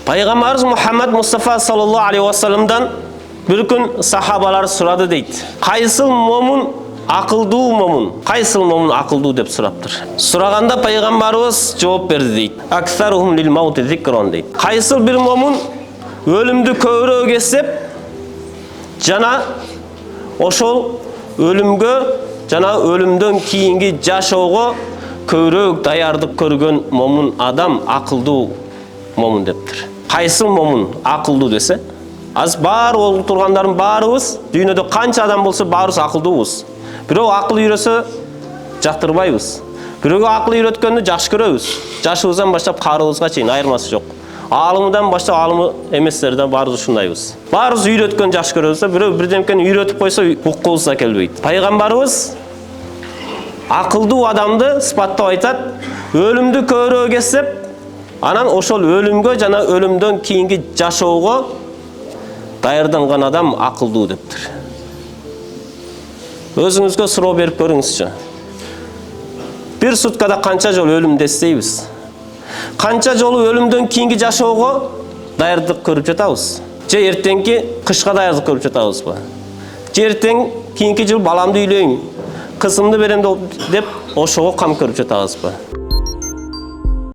Пайғамбарымыз Мұхаммад Мұстафа саллаллаху алейхи вассаламдан bir күн сахабалар сұрады дейді. Қайсыл момын ақылдуу момын? Қайсыл момын ақылдуу деп сұраптыр. Сұрағанда пайғамбарымыз жауап берді дейді. Аксарухум лил маути зикрон дейді. Қайсыл бір момын өлімді көбірек естеп, жана ошол өлімгө жана өлімдөн кийинги жашоого көбірек даярдык көргөн момын адам ақылдуу момын дептир. Қайсыл момын ақылдуу десе, аз бар олуп тургандардын баарыбыз дүйнөдө канча адам болсо баарыбыз акылдуубуз. Бирөө акыл үйрөсө жактырбайбыз. Бирөөгө акыл үйрөткөндү жакшы көрөбүз. Жашыбыздан баштап карыбызга чейин айырмасы жок. Алымдан баштап алымы эместерден баарыбыз ушундайбыз. Баарыбыз үйрөткөн жакшы көрөбүз, бирөө бирдемкени үйрөтүп койсо уккубуз да келбейт. Пайгамбарыбыз акылдуу адамды сыпаттап айтат, өлүмдү көбүрөөк эстеп, анан ошол өлүмгө жана өлүмдөн кийинки жашоого даярданган адам акылдуу дептир. Өзүңүзгө суроо берип көрүңүзчү. Бир суткада канча жолу өлүмдү эстейбиз? Канча жолу өлүмдөн кийинки жашоого даярдык көрүп жатабыз? Же эртеңки кышка даярдык көрүп жатабызбы? Же эртең кийинки жыл баламды үйлөйм, кызымды берем деп ошого кам көрүп жатабызбы?